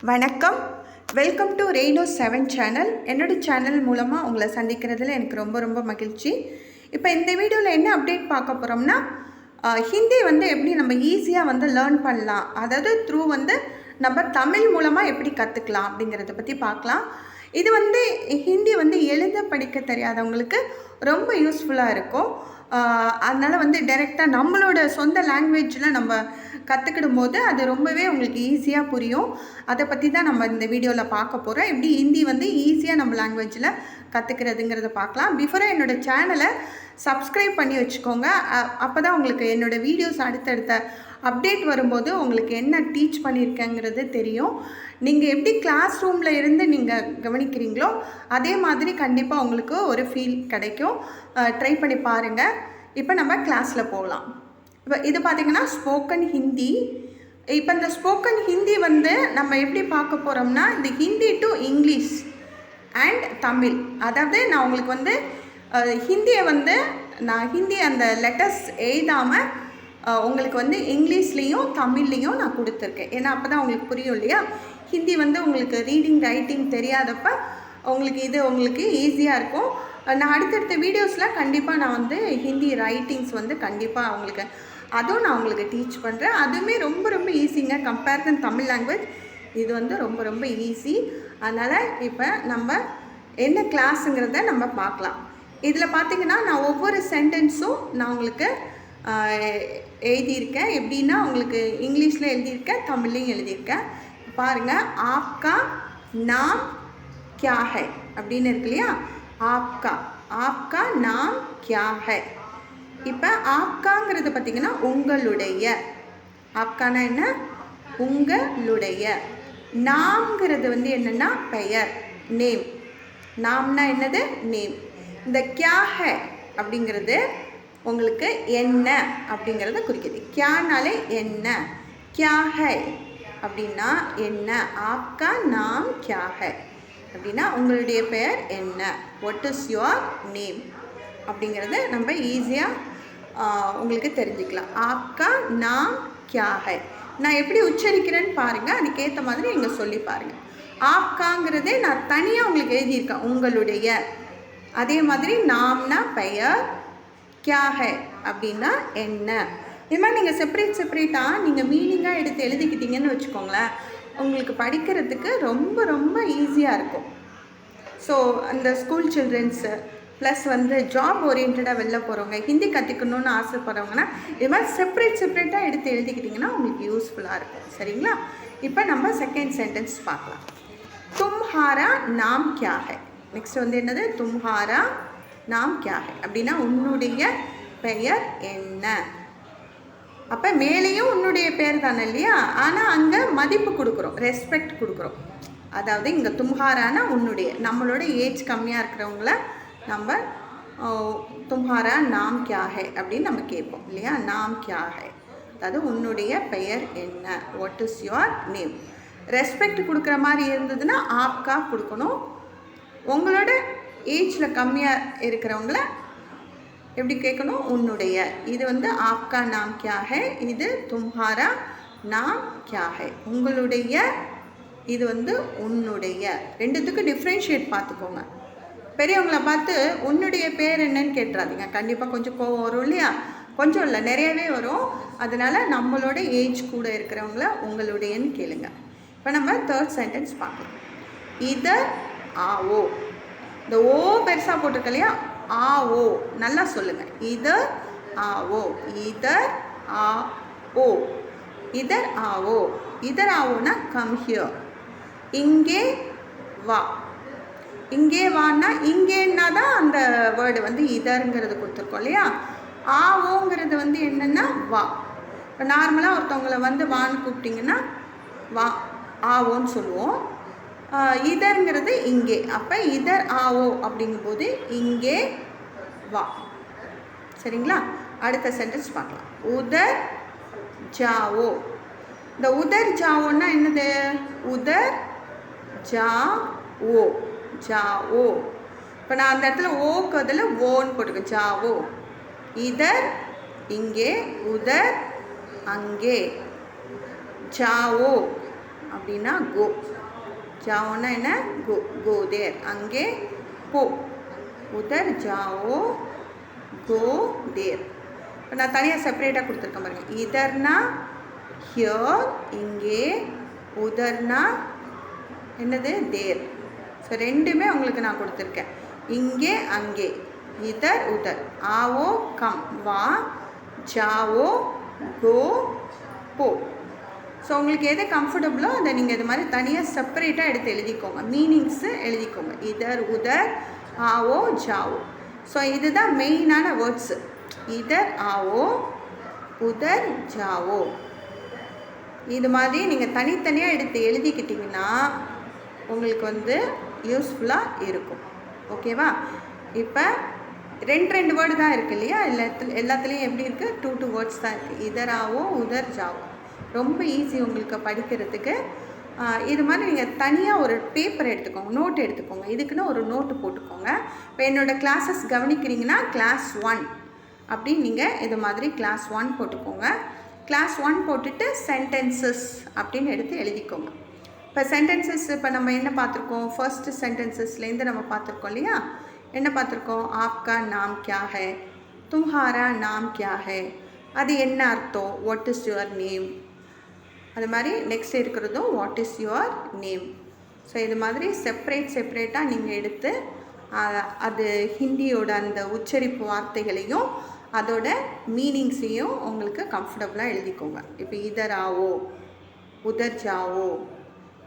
வணக்கம். Welcome to ரெய்னோ 7 channel. என்னோட channel மூலமாக உங்களை சந்திக்கிறதுல எனக்கு ரொம்ப ரொம்ப மகிழ்ச்சி. இப்போ இந்த வீடியோவில் என்ன அப்டேட் பார்க்க போகிறோம்னா, ஹிந்தி எப்படி நம்ம ஈஸியாக லேர்ன் பண்ணலாம், அதாவது த்ரூ நம்ம தமிழ் மூலமாக எப்படி கற்றுக்கலாம் அப்படிங்கிறத பற்றி பார்க்கலாம். இது ஹிந்தி எழுத படிக்க தெரியாதவங்களுக்கு ரொம்ப யூஸ்ஃபுல்லாக இருக்கும். அதனால் டைரெக்டாக நம்மளோட சொந்த லாங்குவேஜில் நம்ம கற்றுக்கிடும் போது அது ரொம்பவே உங்களுக்கு ஈஸியாக புரியும். அதை பற்றி தான் நம்ம இந்த வீடியோவில் பார்க்க போகிறோம். எப்படி ஹிந்தி ஈஸியாக நம்ம லாங்குவேஜில் கற்றுக்கிறதுங்கிறத பார்க்கலாம். பிஃபோராக என்னோடய சேனலை சப்ஸ்கிரைப் பண்ணி வச்சுக்கோங்க. அப்போ தான் உங்களுக்கு என்னோடய வீடியோஸ் அடுத்தடுத்த அப்டேட் வரும்போது உங்களுக்கு என்ன டீச் பண்ணியிருக்கேங்கிறது தெரியும். நீங்கள் எப்படி கிளாஸ் ரூமில் இருந்து நீங்கள் கவனிக்கிறீங்களோ அதே மாதிரி கண்டிப்பாக உங்களுக்கு ஒரு ஃபீல் கிடைக்கும். ட்ரை பண்ணி பாருங்கள். இப்போ நம்ம கிளாஸில் போகலாம். இப்போ இது பார்த்திங்கன்னா ஸ்போக்கன் ஹிந்தி. இப்போ இந்த ஸ்போக்கன் ஹிந்தி நம்ம எப்படி பார்க்க போகிறோம்னா, இந்த Hindi to English and Tamil. அதாவது நான் உங்களுக்கு ஹிந்தியை நான் ஹிந்தி அந்த லெட்டர்ஸ் எழுதாமல் உங்களுக்கு இங்கிலீஷ்லேயும் தமிழ்லேயும் நான் கொடுத்துருக்கேன். ஏன்னா அப்போ தான் உங்களுக்கு புரியும் இல்லையா. ஹிந்தி உங்களுக்கு ரீடிங் ரைட்டிங் தெரியாதப்ப உங்களுக்கு ஈஸியாக இருக்கும். நான் அடுத்தடுத்த வீடியோஸில் கண்டிப்பாக நான் ஹிந்தி ரைட்டிங்ஸ் கண்டிப்பாக அவங்களுக்கு அதுவும் நான் உங்களுக்கு டீச் பண்ணுறேன். அதுவுமே ரொம்ப ரொம்ப ஈஸிங்க. கம்பேர் தன் தமிழ் லாங்குவேஜ் இது ரொம்ப ரொம்ப ஈஸி. அதனால் இப்போ நம்ம என்ன கிளாஸுங்கிறத நம்ம பார்க்கலாம். இதில் பார்த்திங்கன்னா நான் ஒவ்வொரு சென்டென்ஸும் நான் உங்களுக்கு எழுதியிருக்கேன். எப்படின்னா உங்களுக்கு இங்கிலீஷில் எழுதியிருக்கேன், தமிழ்லையும் எழுதியிருக்கேன். பாருங்கள், ஆப்கா நாம் கியா ஹை அப்படின்னு இருக்கு இல்லையா. ஆப்கா ஆப்கா நாம் கியா ஹை. இப்போ ஆப்காங்கிறது பார்த்திங்கன்னா உங்களுடைய. ஆப்கானா என்ன? உங்களுடைய. நாம்ங்கிறது என்னென்னா பெயர், நேம். நாம்னா என்னது? நேம். இந்த கியா ஹை அப்படிங்கிறது உங்களுக்கு என்ன அப்படிங்கிறத குறிக்குது. கியானாலே என்ன, கியா ஹை அப்படின்னா என்ன. ஆப்கா நாம் கியா ஹை அப்படின்னா உங்களுடைய பெயர் என்ன. வாட் இஸ் யுவர் நேம் அப்படிங்கிறத நம்ம ஈஸியாக உங்களுக்கு தெரிஞ்சுக்கலாம். ஆப்கா நாம் கியா ஹை. நான் எப்படி உச்சரிக்கிறேன்னு பாருங்கள், அதுக்கேற்ற மாதிரி நீங்கள் சொல்லி பாருங்கள். ஆப்காங்கிறதே நான் தனியாக உங்களுக்கு எழுதியிருக்கேன், உங்களுடைய. அதே மாதிரி நாம்னா பெயர், கியா ஹை அப்படின்னா என்ன. இது மாதிரி நீங்கள் செப்பரேட்டாக நீங்கள் மீனிங்காக எடுத்து எழுதிக்கிட்டீங்கன்னு வச்சுக்கோங்களேன், உங்களுக்கு படிக்கிறதுக்கு ரொம்ப ரொம்ப ஈஸியாக இருக்கும். ஸோ அந்த ஸ்கூல் சில்ட்ரன்ஸு ப்ளஸ் ஜாப் ஓரியன்டாக வெளில போகிறவங்க, ஹிந்தி கற்றுக்கணுன்னு ஆசைப்படுறவங்கன்னா இது மாதிரி செப்பரேட்டாக எடுத்து எழுதிக்கிட்டிங்கன்னா உங்களுக்கு யூஸ்ஃபுல்லாக இருக்கும். சரிங்களா? இப்போ நம்ம செகண்ட் சென்டென்ஸ் பார்க்கலாம். தும்ஹாரா நாம் கியா ஹை. நெக்ஸ்ட் என்னது? தும்ஹாரா நாம் கியா ஹை அப்படின்னா உன்னுடைய பெயர் என்ன. அப்போ மேலேயும் உன்னுடைய பெயர் தானே இல்லையா. ஆனால் அங்கே மதிப்பு கொடுக்குறோம், ரெஸ்பெக்ட் கொடுக்குறோம். அதாவது இங்கே தும்ஹாரானா உன்னுடைய. நம்மளோட ஏஜ் கம்மியாக இருக்கிறவங்கள நம்ம தும்ஹாரா நாம் கியா ஹை அப்படின்னு நம்ம கேட்போம் இல்லையா. நாம் கியா ஹை அதாவது உன்னுடைய பெயர் என்ன. What is your name. Respect கொடுக்குற மாதிரி இருந்ததுன்னா ஆப்கா கொடுக்கணும். உங்களோட ஏஜில் கம்மியாக இருக்கிறவங்கள எப்படி கேட்கணும்? உன்னுடைய. இது ஆப்கா நாம் கியா ஹை, இது தும்ஹாரா நாம் கியா ஹை. உங்களுடைய, இது உன்னுடைய. ரெண்டுத்துக்கு டிஃப்ரென்ஷியேட் பார்த்துக்கோங்க. பெரியவங்கள பார்த்து உன்னுடைய பேர் என்னன்னு கேட்டுறாதீங்க. கண்டிப்பாக கொஞ்சம் கோவம் வரும் இல்லையா. கொஞ்சம் இல்லை, நிறையவே வரும். அதனால் நம்மளோட ஏஜ் கூட இருக்கிறவங்கள உங்களுடையன்னு கேளுங்க. இப்போ நம்ம தேர்ட் சென்டென்ஸ் பார்க்கலாம். இதர் ஆவோ. இந்த ஓ பெருசாக போட்டிருக்க இல்லையா, ஆவோ நல்லா சொல்லுங்கள். இதர் ஆவோ. இதர் ஆவோ. இதர் ஆவோ. இதர் ஆவோனா கம் ஹியர். இங்கே வா. இங்கே வான்னா இங்கேன்னா தான் அந்த வேர்டு இதருங்கிறது கொடுத்துருக்கோம் இல்லையா. ஆவோங்கிறது என்னென்னா வா. இப்போ நார்மலாக ஒருத்தவங்களை வான்னு கூப்பிட்டிங்கன்னா வா ஆவோன்னு சொல்லுவோம். இதர்ங்கிறது இங்கே. அப்போ இதர் ஆவோ அப்படிங்கும்போது இங்கே வா. சரிங்களா? அடுத்த சென்டென்ஸ் பார்க்கலாம். உதர் ஜாவோ. இந்த உதர் ஜாவோன்னா என்னது? உதர் ஜாவோ. ஜாவோ. இப்போ நான் அந்த இடத்துல ஓக்கு அதில் ஓன்னு போட்டுக்கேன். ஜாவோ. இதர் இங்கே, உதர் அங்கே. ஜாவோ அப்படின்னா கோ. ஜாவோன்னா என்ன? கோ. கோ தேர், அங்கே போ. உதர் ஜாவோ, கோ தேர். இப்போ நான் தனியாக செப்பரேட்டாக கொடுத்துருக்கேன் பாருங்கள். இதர்னா ஹியர், இங்கே. உதர்னா என்னது? தேர். ஸோ ரெண்டுமே உங்களுக்கு நான் கொடுத்துருக்கேன். இங்கே அங்கே, இதர் உதர். ஆவோ கம், வா. ஜாவோ கோ, போ. ஸோ உங்களுக்கு எது கம்ஃபர்டபுளோ அதை நீங்கள் இது மாதிரி தனியாக செப்பரேட்டாக எடுத்து எழுதிக்கோங்க. மீனிங்ஸு எழுதிக்கோங்க. இதர் உதர், ஆவோ ஜாவோ. ஸோ இதுதான் மெயினான வேர்ட்ஸு. இதர் ஆவோ, உதர் ஜாவோ. இது மாதிரி நீங்கள் தனித்தனியாக எடுத்து எழுதிக்கிட்டிங்கன்னா உங்களுக்கு வந்து யூஸ்ஃபுல்லாக இருக்கும். ஓகேவா? இப்போ ரெண்டு வேர்டு தான் இருக்குது இல்லையா? எல்லாத்துலேயும் எப்படி இருக்குது? 2 வேர்ட்ஸ் தான் இருக்குது. இதராவோ, உதர் ஜாவோ. ரொம்ப ஈஸி உங்களுக்கு படிக்கிறதுக்கு. இது மாதிரி நீங்கள் தனியாக ஒரு பேப்பர் எடுத்துக்கோங்க, நோட் எடுத்துக்கோங்க. இதுக்குன்னு ஒரு நோட்டு போட்டுக்கோங்க. இப்போ என்னோடய கிளாஸஸ் கவனிக்கிறீங்கன்னா கிளாஸ் 1 அப்படின்னு நீங்கள் இது மாதிரி கிளாஸ் 1 போட்டுக்கோங்க. கிளாஸ் 1 போட்டுட்டு சென்டென்சஸ் அப்படின்னு எடுத்து எழுதிக்கோங்க. இப்போ சென்டென்சஸ் இப்போ நம்ம என்ன பார்த்துருக்கோம்? ஃபர்ஸ்ட் சென்டென்சஸ்லேருந்து நம்ம பார்த்துருக்கோம் இல்லையா? என்ன பார்த்துருக்கோம்? ஆப்கா நாம் கியா ஹை, தும்ஹாரா நாம் கியா ஹை, அது என்ன அர்த்தம்? What is your name. அது மாதிரி நெக்ஸ்ட் இருக்கிறதும் what is your name. So இது மாதிரி செப்பரேட்டாக நீங்கள் எடுத்து அது ஹிந்தியோட அந்த உச்சரிப்பு வார்த்தைகளையும் அதோட மீனிங்ஸையும் உங்களுக்கு கம்ஃபர்டபுளாக எழுதிக்கோங்க. இப்போ இதர் ஆவோ, உதர் ஜாவோ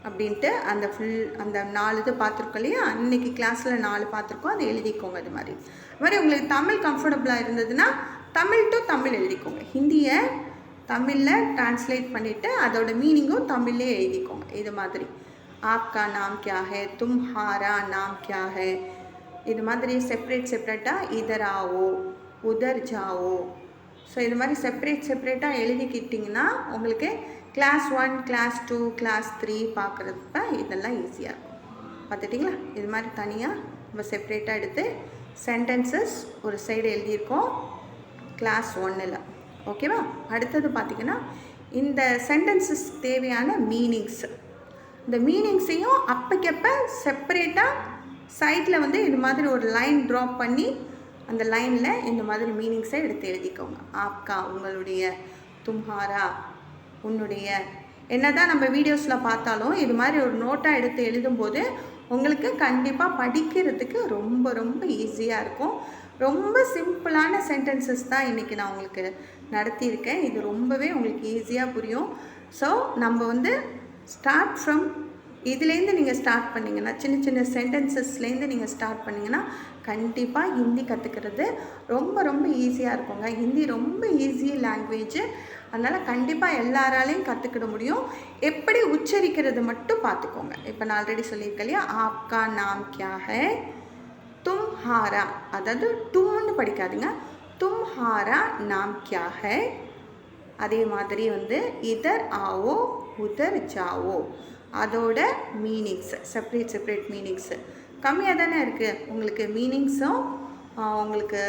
அப்படின்ட்டு அந்த 4 இது பார்த்துருக்கோம் இல்லையா? இன்றைக்கி கிளாஸில் 4 பார்த்துருக்கோம். அதை எழுதிக்கோங்க. அது மாதிரி உங்களுக்கு தமிழ் கம்ஃபர்டபுளாக இருந்ததுன்னா தமிழ் டு தமிழ் எழுதிக்கோங்க. ஹிந்தியை தமிழில் ட்ரான்ஸ்லேட் பண்ணிவிட்டு அதோட மீனிங்கும் தமிழ்லே எழுதிக்கோங்க. இது மாதிரி ஆப்கா நாம் கியா ஹை, தும்ஹாரா நாம் கியா ஹை. இது மாதிரி செப்பரேட்டாக இதர் ஆவோ, உதர் ஜாவோ. ஸோ இது மாதிரி செப்பரேட்டாக எழுதிக்கிட்டிங்கன்னா உங்களுக்கு கிளாஸ் 1, கிளாஸ் 2, கிளாஸ் 3 பார்க்குறப்ப இதெல்லாம் ஈஸியாக இருக்கும். பார்த்துட்டிங்களா? இது மாதிரி தனியாக நம்ம செப்பரேட்டாக எடுத்து சென்டென்சஸ் ஒரு சைடு எழுதியிருக்கோம் கிளாஸ் 1ல். ஓகேவா? அடுத்தது பார்த்திங்கன்னா இந்த சென்டென்சஸ் தேவையான மீனிங்ஸ். இந்த மீனிங்ஸையும் அப்பக்கப்போ செப்பரேட்டாக சைடில் வந்து இது மாதிரி ஒரு லைன் ட்ராப் பண்ணி அந்த லைனில் இந்த மாதிரி மீனிங்ஸை எடுத்து எழுதிக்கோங்க. ஆப்கா உங்களுடைய, தும்ஹாரா உன்னுடைய. என்ன தான் நம்ம வீடியோஸில் பார்த்தாலும் இது மாதிரி ஒரு நோட்டாக எடுத்து எழுதும்போது உங்களுக்கு கண்டிப்பாக படிக்கிறதுக்கு ரொம்ப ரொம்ப ஈஸியாக இருக்கும். ரொம்ப சிம்பிளான சென்டென்சஸ் தான் இன்றைக்கி நான் உங்களுக்கு நடத்தியிருக்கேன். இது ரொம்பவே உங்களுக்கு ஈஸியாக புரியும். ஸோ நம்ம வந்து ஸ்டார்ட் ஃப்ரம் இதுலேருந்து நீங்கள் ஸ்டார்ட் பண்ணிங்கன்னா, சின்ன சென்டென்சஸ்லேருந்து நீங்கள் ஸ்டார்ட் பண்ணிங்கன்னா கண்டிப்பாக ஹிந்தி கற்றுக்கிறது ரொம்ப ரொம்ப ஈஸியாக இருக்குங்க. ஹிந்தி ரொம்ப ஈஸி லாங்குவேஜ். அதனால் கண்டிப்பாக எல்லாராலையும் கற்றுக்கிட முடியும். எப்படி உச்சரிக்கிறது மட்டும் பார்த்துக்கோங்க. இப்போ நான் ஆல்ரெடி சொல்லியிருக்கேன் இல்லையா? ஆப்கா நாம் கியா ஹை, தும்ஹாரா, அதாவது டூன்னு படிக்காதுங்க, தும்ஹாரா நாம் கியா ஹை. அதே மாதிரி வந்து இதர் ஆவோ, உதர் ஜாவோ, அதோட மீனிங்ஸ் செப்பரேட் மீனிங்ஸு கம்மியாக தானே இருக்குது. உங்களுக்கு மீனிங்ஸும் உங்களுக்கு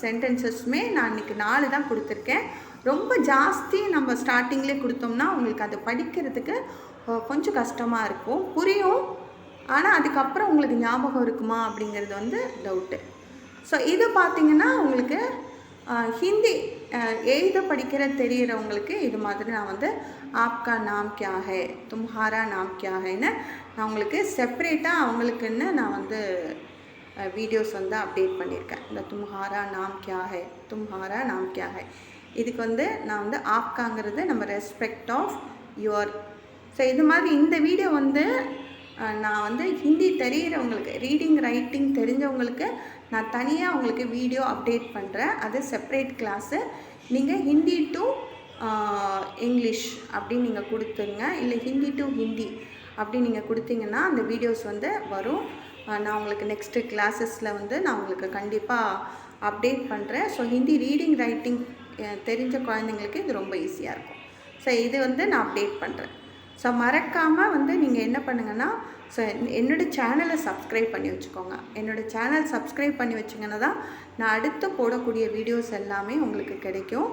சென்டென்சஸுமே நான் இன்றைக்கி 4 தான் கொடுத்துருக்கேன். ரொம்ப ஜாஸ்தி நம்ம ஸ்டார்டிங்லேயே கொடுத்தோம்னா உங்களுக்கு அது படிக்கிறதுக்கு கொஞ்சம் கஷ்டமாக இருக்கும், புரியும். ஆனால் அதுக்கப்புறம் உங்களுக்கு ஞாபகம் இருக்குமா அப்படிங்கிறது வந்து டவுட்டு. ஸோ இது பார்த்திங்கன்னா உங்களுக்கு ஹிந்தி எழுத படிக்கிற தெரிகிறவங்களுக்கு இது மாதிரி நான் வந்து ஆப்கா நாம் கியா ஹை, தும்ஹாரா நாம் கியா ஹைன்னு நான் உங்களுக்கு செப்பரேட்டாக அவங்களுக்குன்னு நான் வந்து வீடியோஸ் வந்து அப்டேட் பண்ணியிருக்கேன். இந்த தும்ஹாரா நாம் கியா ஹை, தும்ஹாரா நாம் கியா ஹை. இதுக்கு வந்து நான் வந்து ஆப்காங்கிறது நம்ம ரெஸ்பெக்ட் ஆஃப் யுவர். ஸோ இது மாதிரி இந்த வீடியோ வந்து நான் வந்து ஹிந்தி தெரிகிறவங்களுக்கு, ரீடிங் ரைட்டிங் தெரிஞ்சவங்களுக்கு நான் தனியாக உங்களுக்கு வீடியோ அப்டேட் பண்ணுறேன். அது செப்பரேட் கிளாஸு. நீங்கள் ஹிந்தி டு இங்கிலீஷ் அப்படின்னு நீங்கள் கொடுத்துருங்க, இல்லை ஹிந்தி டு ஹிந்தி அப்படின்னு நீங்கள் கொடுத்தீங்கன்னா அந்த வீடியோஸ் வந்து வரும். நான் உங்களுக்கு நெக்ஸ்ட்டு கிளாஸஸில் வந்து நான் உங்களுக்கு கண்டிப்பாக அப்டேட் பண்ணுறேன். ஸோ ஹிந்தி ரீடிங் ரைட்டிங் தெரிஞ்ச குழந்தைங்களுக்கு இது ரொம்ப ஈஸியாக இருக்கும். ஸோ இது வந்து நான் அப்டேட் பண்ணுறேன். ஸோ மறக்காமல் வந்து நீங்கள் என்ன பண்ணுங்கன்னா, ஸோ என்னோடய சேனலை சப்ஸ்கிரைப் பண்ணி வச்சுக்கோங்க. என்னோடய சேனல் சப்ஸ்கிரைப் பண்ணி வச்சிங்கன்னா தான் நான் அடுத்து போடக்கூடிய வீடியோஸ் எல்லாமே உங்களுக்கு கிடைக்கும்.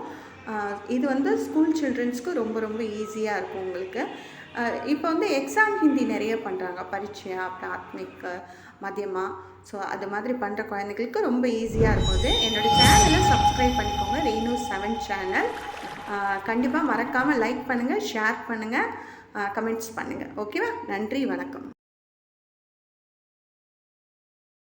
இது வந்து ஸ்கூல் சில்ட்ரன்ஸ்க்கு ரொம்ப ரொம்ப ஈஸியாக இருக்கும் உங்களுக்கு. இப்போ வந்து எக்ஸாம் ஹிந்தி நிறைய பண்ணுறாங்க, பரீட்சையா பிராத்மிக் மத்தியமா. ஸோ அது மாதிரி பண்ணுற குழந்தைகளுக்கு ரொம்ப ஈஸியாக இருக்கும். அது என்னோடய சேனலை சப்ஸ்கிரைப் பண்ணிக்கோங்க, ரேணு 7 சேனல். கண்டிப்பாக மறக்காமல் லைக் பண்ணுங்கள், ஷேர் பண்ணுங்கள், கமெண்ட்ஸ் பண்ணுங்கள். ஓகேவா? நன்றி, வணக்கம்.